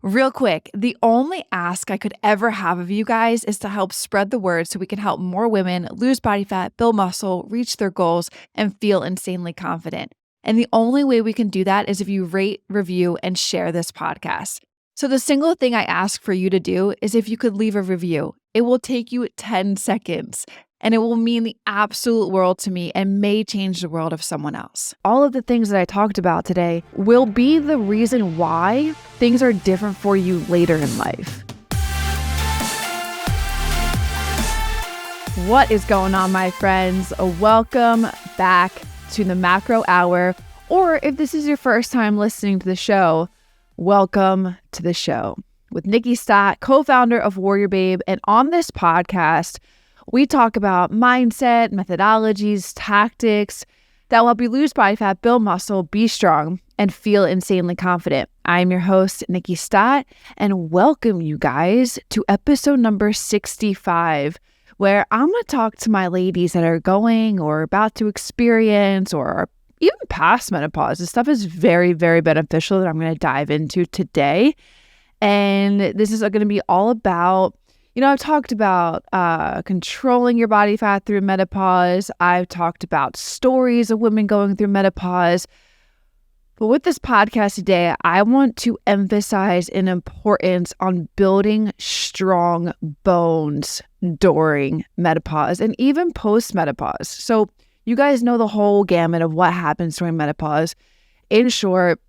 Real quick, the only ask I could ever have of you guys is to help spread the word so we can help more women lose body fat, build muscle, reach their goals, and feel insanely confident. And the only way we can do that is if you rate, review, and share this podcast. So the single thing I ask for you to do is if you could leave a review. It will take you 10 seconds. And it will mean the absolute world to me and may change the world of someone else. All of the things that I talked about today will be the reason why things are different for you later in life. What is going on, my friends? Welcome back to the Macro Hour. Or if this is your first time listening to the show, welcome to the show. With Nikki Stott, co-founder of WarriorBabe. And on this podcast, we talk about mindset, methodologies, tactics that will help you lose body fat, build muscle, be strong, and feel insanely confident. I'm your host, Nikki Stott, and welcome you guys to episode number 65, where I'm going to talk to my ladies that are going or about to experience or are even past menopause. This stuff is very, very beneficial that I'm going to dive into today. And this is going to be all about, I've talked about controlling your body fat through menopause. I've talked about stories of women going through menopause. But with this podcast today, I want to emphasize an importance on building strong bones during menopause and even post-menopause. So you guys know the whole gamut of what happens during menopause. In short,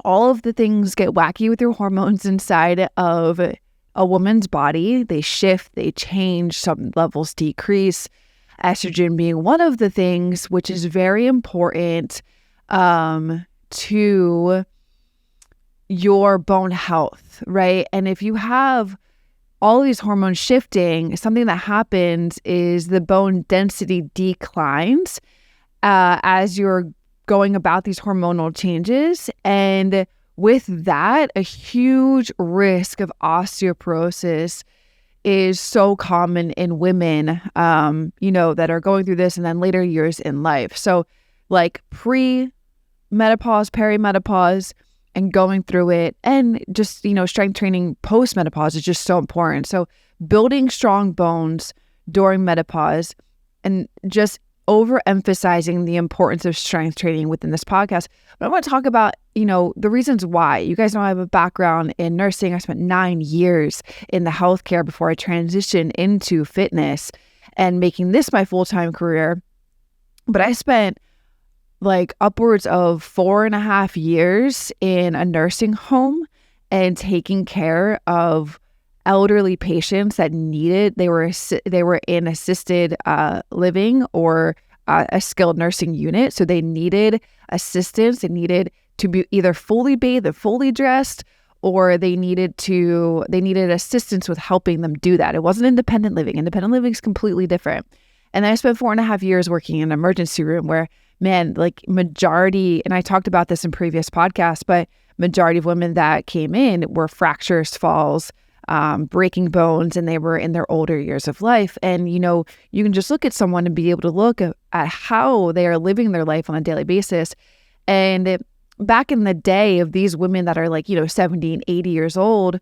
all of the things get wacky with your hormones inside of a woman's body. They shift, they change, some levels decrease. Estrogen being one of the things, which is very important to your bone health, right? And if you have all these hormones shifting, something that happens is the bone density declines as you're going about these hormonal changes. And with that, a huge risk of osteoporosis is so common in women, that are going through this and then later years in life. So like pre-menopause, perimenopause, and going through it, and just, strength training post-menopause is just so important. So building strong bones during menopause and just overemphasizing the importance of strength training within this podcast. But I want to talk about, the reasons why. You guys know I have a background in nursing. I spent 9 years in the healthcare before I transitioned into fitness and making this my full-time career. But I spent like upwards of 4.5 years in a nursing home and taking care of elderly patients that they were in assisted living or a skilled nursing unit. So they needed assistance. They needed to be either fully bathed and fully dressed, or they needed assistance with helping them do that. It wasn't independent living. Independent living is completely different. And then I spent 4.5 years working in an emergency room where, majority, and I talked about this in previous podcasts, but majority of women that came in were fractures, falls, breaking bones, and they were in their older years of life. And, you can just look at someone and be able to look at how they are living their life on a daily basis. And back in the day of these women that are 70 and 80 years old,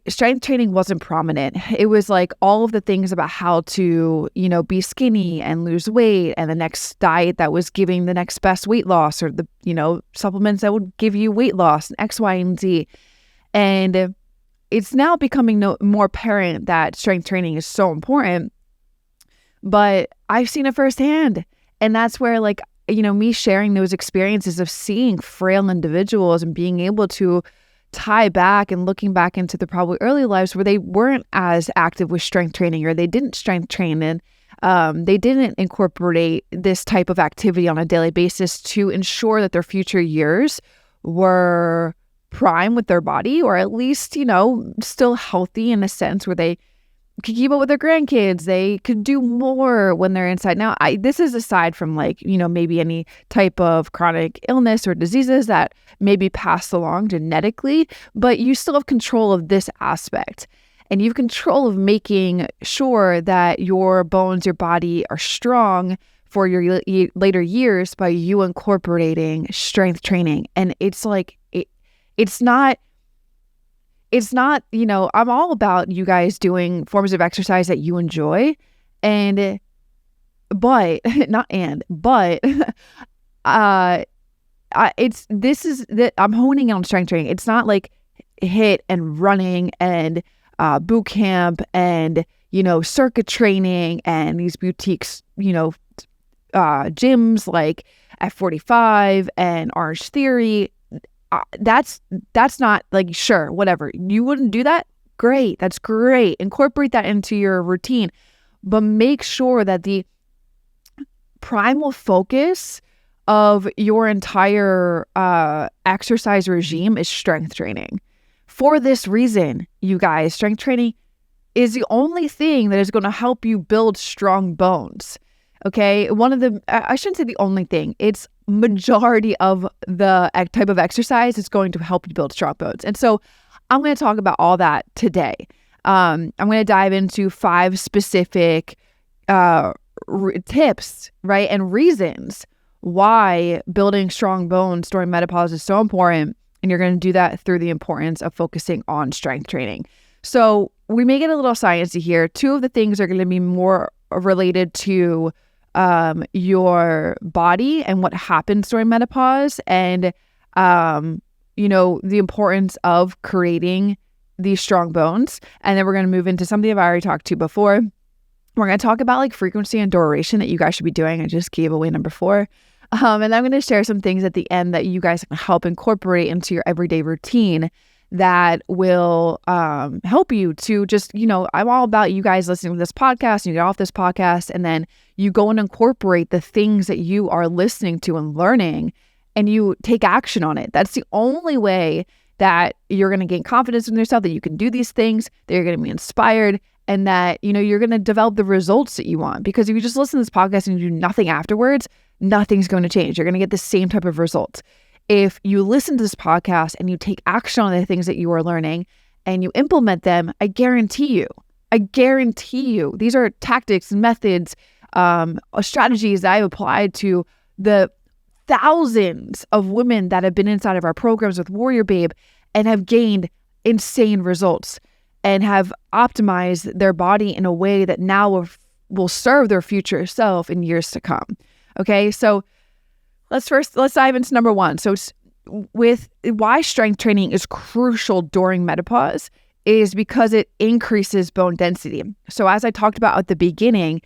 strength training wasn't prominent. It was like all of the things about how to, be skinny and lose weight, and the next diet that was giving the next best weight loss, or the, supplements that would give you weight loss, and X, Y, and Z. And it's now becoming more apparent that strength training is so important, but I've seen it firsthand. And that's where me sharing those experiences of seeing frail individuals and being able to tie back and looking back into the probably early lives where they weren't as active with strength training, or they didn't strength train, and they didn't incorporate this type of activity on a daily basis to ensure that their future years were prime with their body, or at least, still healthy in a sense where they could keep up with their grandkids. They could do more when they're inside. Now, this is aside from maybe any type of chronic illness or diseases that may be passed along genetically, but you still have control of this aspect. And you have control of making sure that your bones, your body are strong for your later years by you incorporating strength training. And it's not it's not, I'm all about you guys doing forms of exercise that you enjoy. But I'm honing on strength training. It's not like HIIT and running and boot camp and circuit training and these boutiques, gyms like F45 and Orange Theory. That's not like, sure, whatever. You wouldn't do that? Great. That's great. Incorporate that into your routine, but make sure that the primal focus of your entire exercise regime is strength training. For this reason, you guys, strength training is the only thing that is going to help you build strong bones. Okay. I shouldn't say the only thing. It's majority of the type of exercise is going to help you build strong bones. And so I'm going to talk about all that today. I'm going to dive into 5 specific tips, right? And reasons why building strong bones during menopause is so important. And you're going to do that through the importance of focusing on strength training. So we may get a little sciencey here. 2 of the things are going to be more related to your body and what happens during menopause, and the importance of creating these strong bones. And then we're going to move into something I've already talked to before. We're going to talk about like frequency and duration that you guys should be doing. I just gave away number 4. And I'm going to share some things at the end that you guys can help incorporate into your everyday routine that will help you to just, I'm all about you guys listening to this podcast, and you get off this podcast, and then you go and incorporate the things that you are listening to and learning, and you take action on it. That's the only way that you're going to gain confidence in yourself, that you can do these things, that you're going to be inspired, and that, you're going to develop the results that you want. Because if you just listen to this podcast and you do nothing afterwards, nothing's going to change. You're going to get the same type of results. If you listen to this podcast and you take action on the things that you are learning and you implement them, I guarantee you, these are tactics and methods, strategies that I've applied to the thousands of women that have been inside of our programs with WarriorBabe and have gained insane results and have optimized their body in a way that now will serve their future self in years to come. Okay, so let's dive into number 1. So with why strength training is crucial during menopause is because it increases bone density. So as I talked about at the beginning,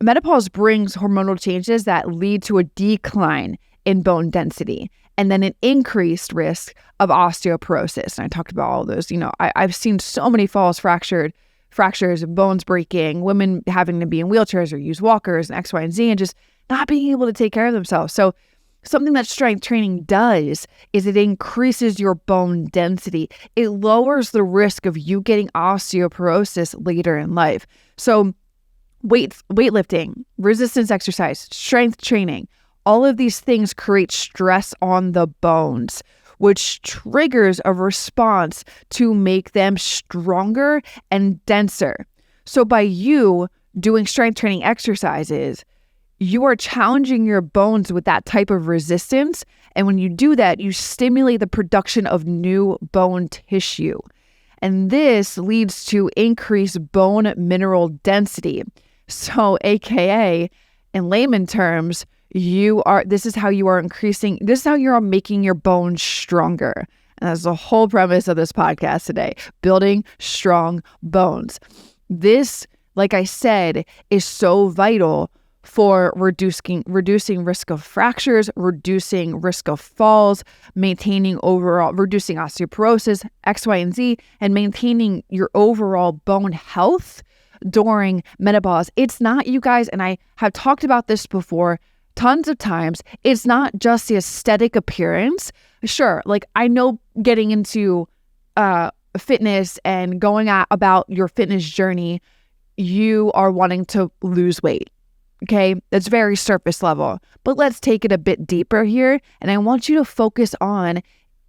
menopause brings hormonal changes that lead to a decline in bone density and then an increased risk of osteoporosis. And I talked about all those. I've seen so many falls, fractures, bones breaking, women having to be in wheelchairs or use walkers and X, Y, and Z, and just not being able to take care of themselves. So something that strength training does is it increases your bone density. It lowers the risk of you getting osteoporosis later in life. So weightlifting, resistance exercise, strength training, all of these things create stress on the bones, which triggers a response to make them stronger and denser. So by you doing strength training exercises, you are challenging your bones with that type of resistance. And when you do that, you stimulate the production of new bone tissue. And this leads to increased bone mineral density. So AKA, in layman terms, this is how you are making your bones stronger. And that's the whole premise of this podcast today, building strong bones. This, like I said, is so vital for reducing risk of fractures, reducing risk of falls, reducing osteoporosis, X, Y, and Z, and maintaining your overall bone health during menopause. It's not, you guys, and I have talked about this before tons of times, it's not just the aesthetic appearance. Sure, like I know getting into fitness and going about your fitness journey, you are wanting to lose weight. Okay, that's very surface level, but let's take it a bit deeper here. And I want you to focus on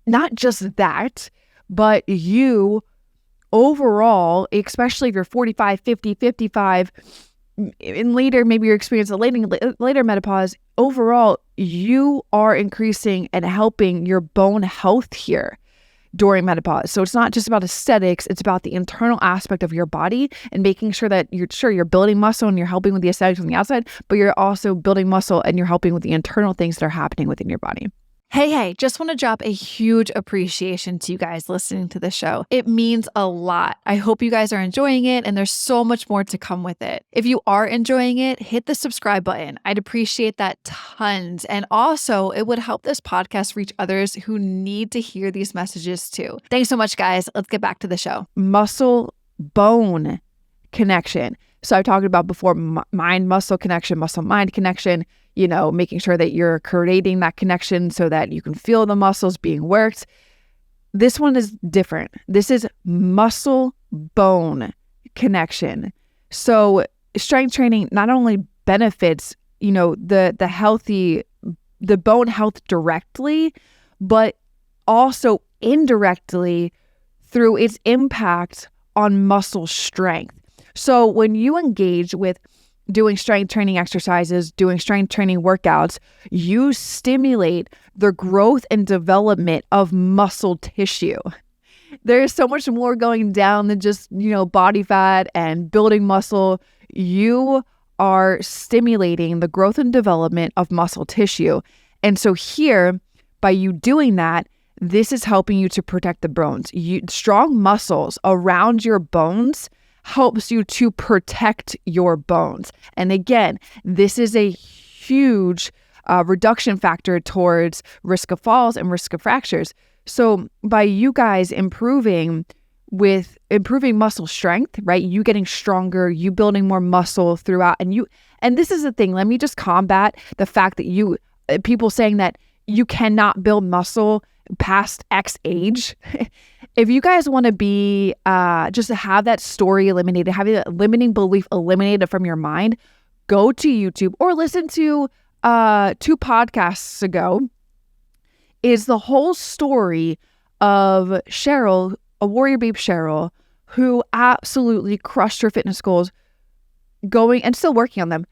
not just that, but you overall, especially if you're 45, 50, 55, and later, maybe you're experiencing later menopause, overall, you are increasing and helping your bone health here. during menopause. So it's not just about aesthetics, it's about the internal aspect of your body and making sure that you're building muscle and you're helping with the aesthetics on the outside, but you're also building muscle and you're helping with the internal things that are happening within your body. Hey, just want to drop a huge appreciation to you guys listening to the show. It means a lot. I hope you guys are enjoying it and there's so much more to come with it. If you are enjoying it, hit the subscribe button. I'd appreciate that tons. And also, it would help this podcast reach others who need to hear these messages too. Thanks so much, guys. Let's get back to the show. Muscle-bone connection. So I've talked about before, mind-muscle connection, muscle-mind connection, making sure that you're creating that connection so that you can feel the muscles being worked. This one is different. This is muscle-bone connection. So strength training not only benefits, the bone health directly, but also indirectly through its impact on muscle strength. So when you engage with doing strength training exercises, doing strength training workouts, you stimulate the growth and development of muscle tissue. There's so much more going down than just, body fat and building muscle. You are stimulating the growth and development of muscle tissue. And so here, by you doing that, this is helping you to protect the bones. Strong muscles around your bones helps you to protect your bones. And again, this is a huge reduction factor towards risk of falls and risk of fractures. So by you guys improving muscle strength, right? You getting stronger, you building more muscle throughout, and this is the thing, let me just combat the fact that people saying that you cannot build muscle past X age. If you guys want to be, just to have that story eliminated, have that limiting belief eliminated from your mind, go to YouTube or listen to 2 podcasts ago is the whole story of Cheryl, a WarriorBabe Cheryl, who absolutely crushed her fitness goals going and still working on them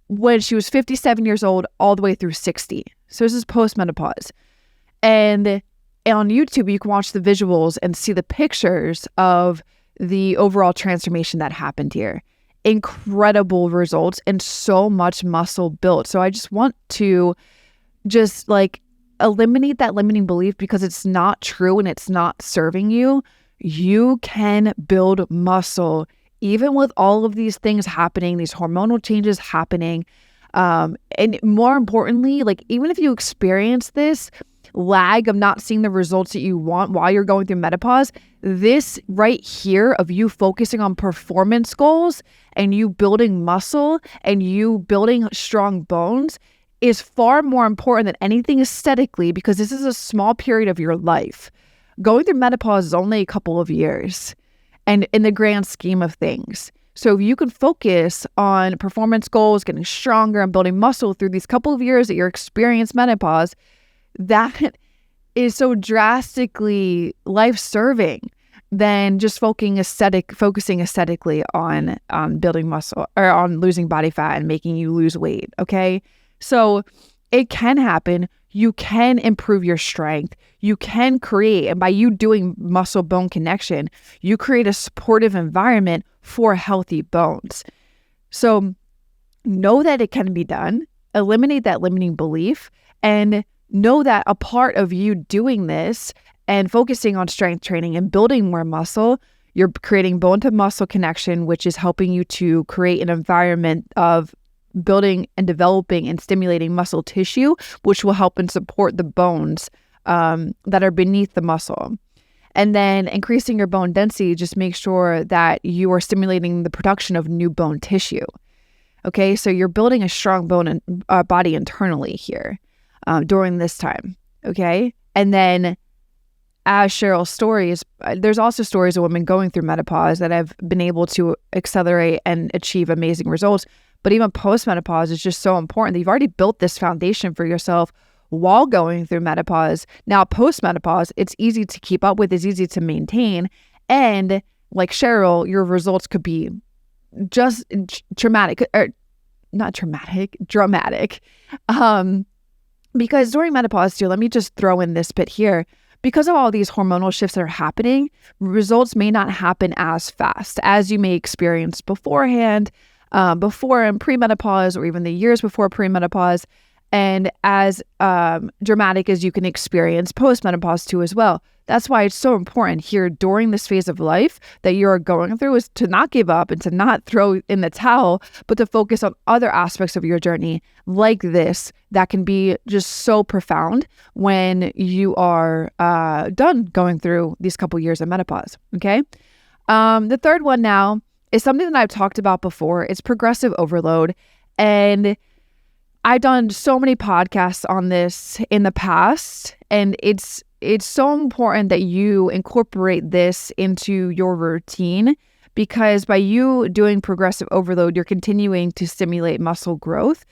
when she was 57 years old all the way through 60. So this is post-menopause. And on YouTube, you can watch the visuals and see the pictures of the overall transformation that happened here. Incredible results and so much muscle built. So I just want to eliminate that limiting belief because it's not true and it's not serving you. You can build muscle even with all of these things happening, these hormonal changes happening. And more importantly, even if you experience this lag of not seeing the results that you want while you're going through menopause, this right here of you focusing on performance goals and you building muscle and you building strong bones is far more important than anything aesthetically, because this is a small period of your life. Going through menopause is only a couple of years and in the grand scheme of things. So if you can focus on performance goals, getting stronger and building muscle through these couple of years that you're experiencing menopause, that is so drastically life-serving than just focusing aesthetically on building muscle or on losing body fat and making you lose weight, okay? So it can happen. You can improve your strength. You can create, and by you doing muscle-bone connection, you create a supportive environment for healthy bones. So know that it can be done. Eliminate that limiting belief and know that a part of you doing this and focusing on strength training and building more muscle, you're creating bone to muscle connection, which is helping you to create an environment of building and developing and stimulating muscle tissue, which will help and support the bones that are beneath the muscle. And then increasing your bone density, just make sure that you are stimulating the production of new bone tissue. Okay, so you're building a strong bone and body internally here during this time. Okay, and then as Cheryl's stories, there's also stories of women going through menopause that have been able to accelerate and achieve amazing results. But even post-menopause is just so important that you've already built this foundation for yourself while going through menopause. Now, post-menopause, it's easy to keep up with, it's easy to maintain. And like Cheryl, your results could be just dramatic. Because during menopause too, let me just throw in this bit here. because of all these hormonal shifts that are happening, results may not happen as fast as you may experience beforehand, before and premenopause, or even the years before premenopause, and as dramatic as you can experience postmenopause too as well. That's why it's so important here during this phase of life that you're going through is to not give up and to not throw in the towel, but to focus on other aspects of your journey like this that can be just so profound when you are done going through these couple years of menopause, okay? The third one now is something that I've talked about before. It's progressive overload. And I've done so many podcasts on this in the past, and it's so important that you incorporate this into your routine, because by you doing progressive overload, you're continuing to stimulate muscle growth,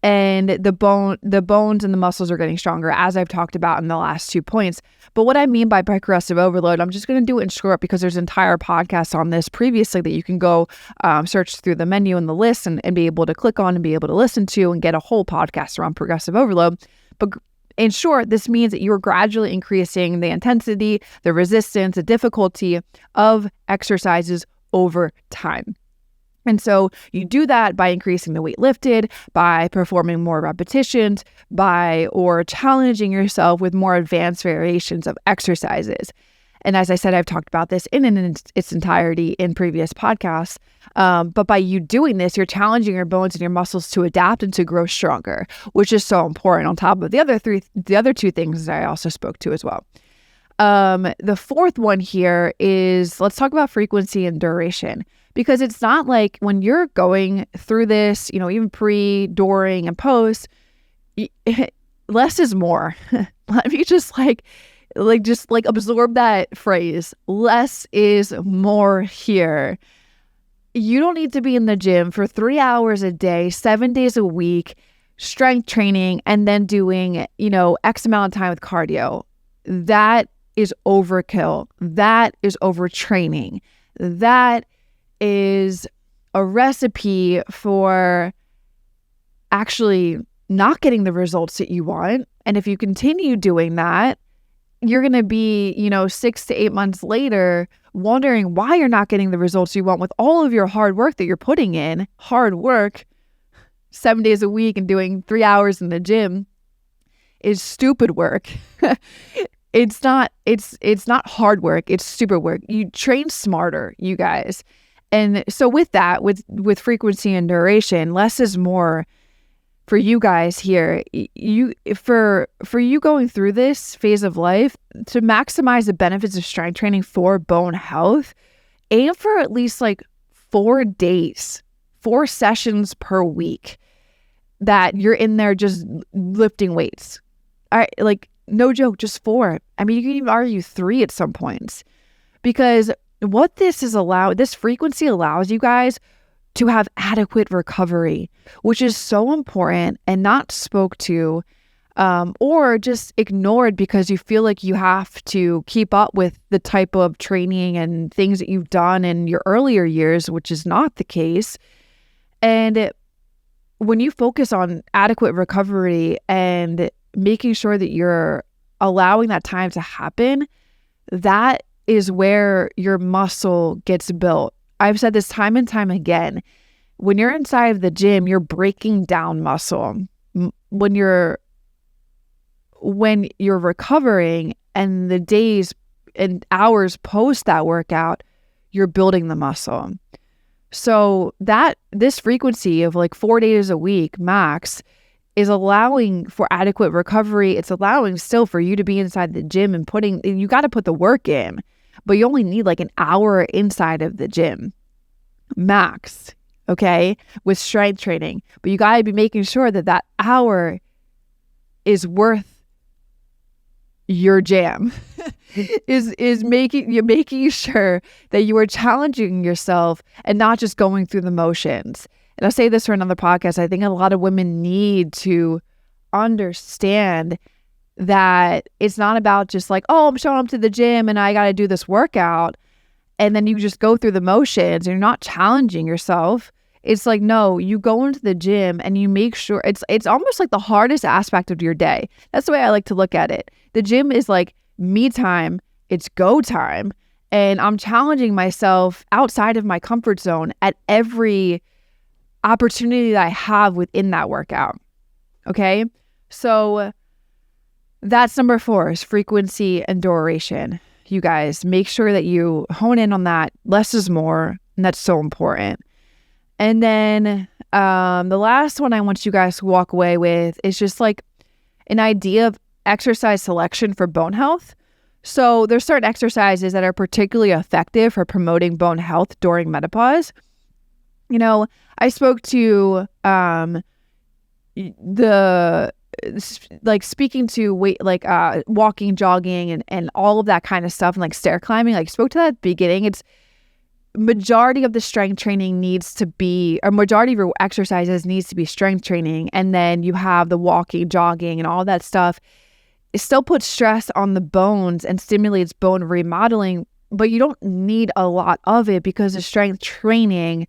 and the bones and the muscles are getting stronger, as I've talked about in the last 2 points. But what I mean by progressive overload, I'm just going to do it in short because there's entire podcasts on this previously that you can go search through the menu and the list and be able to click on and be able to listen to and get a whole podcast around progressive overload. But in short, this means that you're gradually increasing the intensity, the resistance, the difficulty of exercises over time. And so you do that by increasing the weight lifted, by performing more repetitions, or challenging yourself with more advanced variations of exercises. And as I said, I've talked about this in its entirety in previous podcasts. But by you doing this, you're challenging your bones and your muscles to adapt and to grow stronger, which is so important on top of the other two things that I also spoke to as well. The fourth one here is, let's talk about frequency and duration, because it's not like when you're going through this, even pre, during, and post, less is more. Let me just absorb that phrase. Less is more here. You don't need to be in the gym for 3 hours a day, 7 days a week, strength training, and then doing, X amount of time with cardio. That is overkill. That is overtraining. That is a recipe for actually not getting the results that you want. And if you continue doing that, you're going to be, 6 to 8 months later, wondering why you're not getting the results you want with all of your hard work that you're putting in. Hard work, 7 days a week and doing 3 hours in the gym is stupid work. It's not hard work. It's stupid work. You train smarter, you guys. And so with that, with frequency and duration, less is more for you guys here. For you going through this phase of life, to maximize the benefits of strength training for bone health, aim for at least 4 days, 4 sessions per week that you're in there just lifting weights. No joke, just 4. I mean, you can even argue 3 at some points, because what this frequency allows you guys to have adequate recovery, which is so important and not spoke to, or just ignored because you feel like you have to keep up with the type of training and things that you've done in your earlier years, which is not the case. And when you focus on adequate recovery and making sure that you're allowing that time to happen, that is where your muscle gets built. I've said this time and time again. When you're inside of the gym, you're breaking down muscle. When you're recovering and the days and hours post that workout, you're building the muscle. So this frequency of 4 days a week max is allowing for adequate recovery. It's allowing still for you to be inside the gym and you got to put the work in, but you only need an hour inside of the gym max, okay, with strength training. But you got to be making sure that hour is worth your jam. is making sure that you are challenging yourself and not just going through the motions. And I'll say this for another podcast. I think a lot of women need to understand that it's not about just I'm showing up to the gym and I got to do this workout, and then you just go through the motions and you're not challenging yourself. It's no, you go into the gym and you make sure it's almost the hardest aspect of your day. That's the way I like to look at it. The gym is me time. It's go time. And I'm challenging myself outside of my comfort zone at every opportunity that I have within that workout. Okay. So that's number 4 is frequency and duration. You guys, make sure that you hone in on that. Less is more. And that's so important. And then the last one I want you guys to walk away with is just like an idea of exercise selection for bone health. So there's certain exercises that are particularly effective for promoting bone health during menopause. You know, I spoke to speaking to walking, jogging, and all of that kind of stuff, and like stair climbing, like spoke to that at the beginning. It's majority of the strength training majority of your exercises needs to be strength training. And then you have the walking, jogging, and all that stuff. It still puts stress on the bones and stimulates bone remodeling, but you don't need a lot of it because the strength training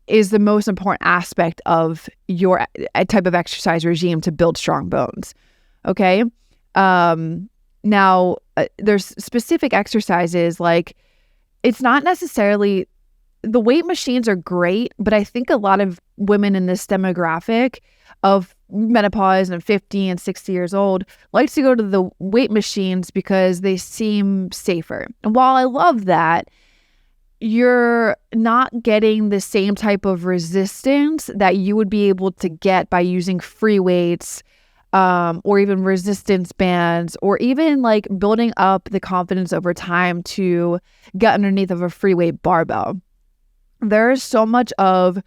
is the most important aspect of your type of exercise regime to build strong bones. Okay. Now there's specific exercises, like it's not necessarily, the weight machines are great, but I think a lot of women in this demographic of menopause and 50 and 60 years old likes to go to the weight machines because they seem safer. And while I love that, you're not getting the same type of resistance that you would be able to get by using free weights, or even resistance bands, or even like building up the confidence over time to get underneath of a free weight barbell. There's so much of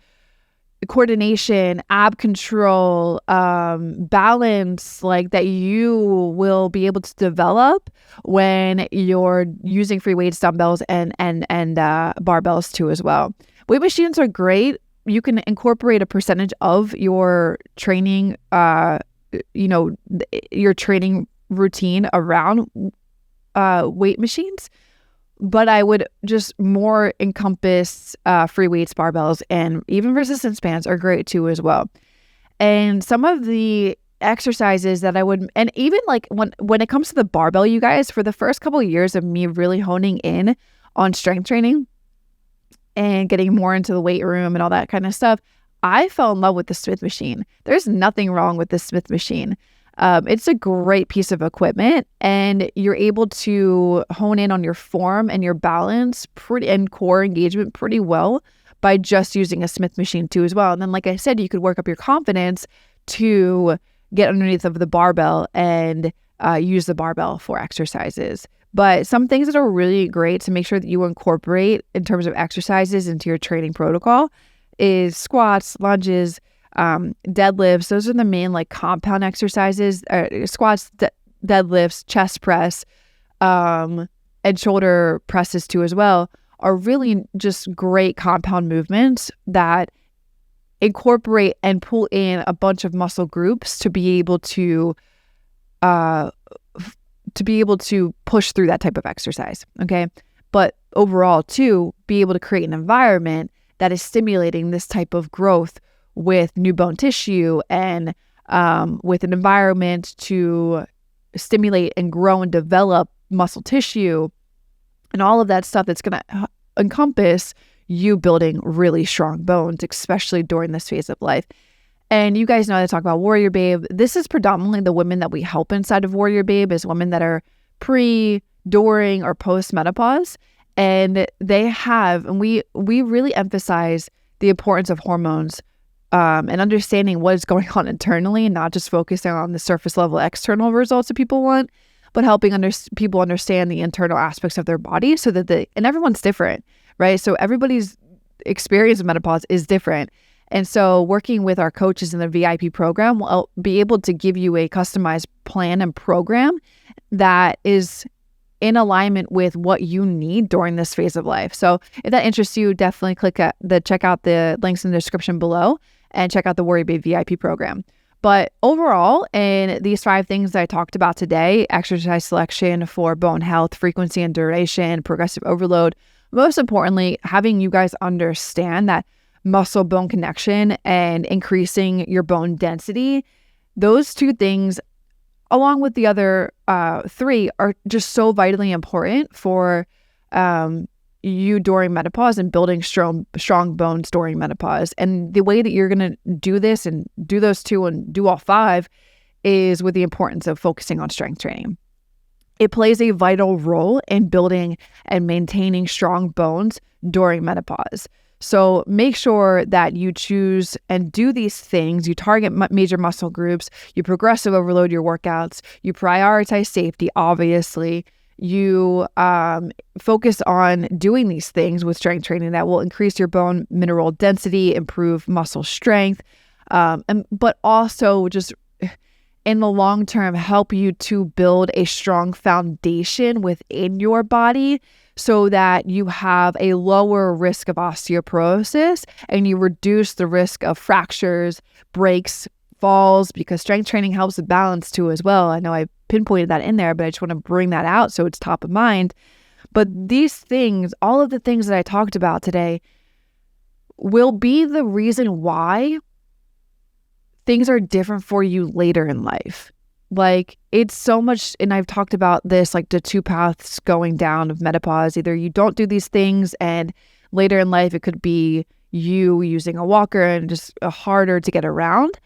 coordination, ab control, balance, like that you will be able to develop when you're using free weights, dumbbells, and barbells too as well. Weight machines are great. You can incorporate a percentage of your training, your training routine around weight machines. But I would just more encompass free weights, barbells, and even resistance bands are great too as well. And some of the exercises that I would, and even like when it comes to the barbell, you guys, for the first couple of years of me really honing in on strength training and getting more into the weight room and all that kind of stuff, I fell in love with the Smith machine. There's nothing wrong with the Smith machine. It's a great piece of equipment, and you're able to hone in on your form and your balance and core engagement pretty well by just using a Smith machine too as well. And then, like I said, you could work up your confidence to get underneath of the barbell and use the barbell for exercises. But some things that are really great to make sure that you incorporate in terms of exercises into your training protocol is squats, lunges, deadlifts. Those are the main like compound exercises. Squats, deadlifts, chest press, and shoulder presses too as well are really just great compound movements that incorporate and pull in a bunch of muscle groups to be able to push through that type of exercise. Okay. But overall too, be able to create an environment that is stimulating this type of growth with new bone tissue and with an environment to stimulate and grow and develop muscle tissue and all of that stuff that's going to encompass you building really strong bones, especially during this phase of life. And you guys know I talk about WarriorBabe. This is predominantly the women that we help inside of WarriorBabe is women that are pre, during, or post menopause. And they have, and we really emphasize the importance of hormones and understanding what is going on internally and not just focusing on the surface level external results that people want, but helping people understand the internal aspects of their body so that and everyone's different, right? So everybody's experience of menopause is different. And so working with our coaches in the VIP program will be able to give you a customized plan and program that is in alignment with what you need during this phase of life. So if that interests you, definitely check out the links in the description below and check out the WarriorBabe VIP program. But overall, in these 5 things that I talked about today, exercise selection for bone health, frequency and duration, progressive overload, most importantly, having you guys understand that muscle bone connection and increasing your bone density, those 2 things along with the other three, are just so vitally important for you during menopause and building strong bones during menopause. And the way that you're going to do this and do those two and do all five is with the importance of focusing on strength training. It plays a vital role in building and maintaining strong bones during menopause. So make sure that you choose and do these things. You target major muscle groups, you progressive overload your workouts, you prioritize safety, obviously. You focus on doing these things with strength training that will increase your bone mineral density, improve muscle strength, but also just in the long term, help you to build a strong foundation within your body so that you have a lower risk of osteoporosis and you reduce the risk of fractures, breaks, falls, because strength training helps with balance too as well. I know I pinpointed that in there, but I just want to bring that out so it's top of mind. But these things, all of the things that I talked about today, will be the reason why things are different for you later in life. Like, it's so much, and I've talked about this, like the two paths going down of menopause. Either you don't do these things and later in life it could be you using a walker and just harder to get around,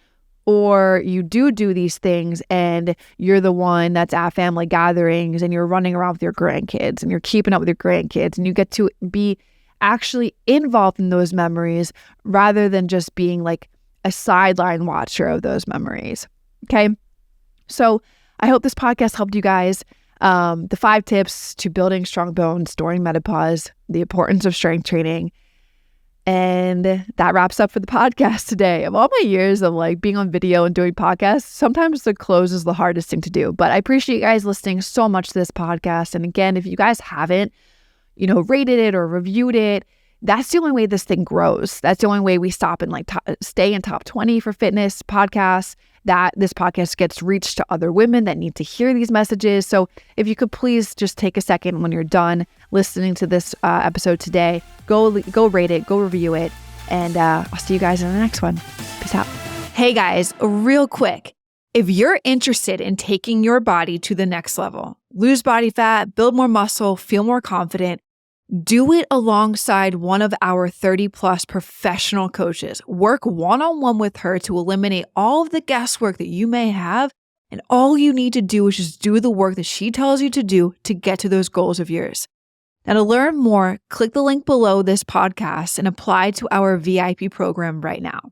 or you do these things and you're the one that's at family gatherings and you're running around with your grandkids and you're keeping up with your grandkids and you get to be actually involved in those memories rather than just being like a sideline watcher of those memories. Okay. So I hope this podcast helped you guys. The 5 tips to building strong bones during menopause, the importance of strength training. And that wraps up for the podcast today. Of all my years of like being on video and doing podcasts, sometimes the close is the hardest thing to do. But I appreciate you guys listening so much to this podcast. And again, if you guys haven't, rated it or reviewed it, that's the only way this thing grows. That's the only way we stop and stay in top 20 for fitness podcasts, that this podcast gets reached to other women that need to hear these messages. So if you could please just take a second when you're done listening to this episode today, go rate it, go review it, and I'll see you guys in the next one. Peace out. Hey guys, real quick. If you're interested in taking your body to the next level, lose body fat, build more muscle, feel more confident, do it alongside one of our 30+ professional coaches. Work one-on-one with her to eliminate all of the guesswork that you may have. And all you need to do is just do the work that she tells you to do to get to those goals of yours. Now, to learn more, click the link below this podcast and apply to our VIP program right now.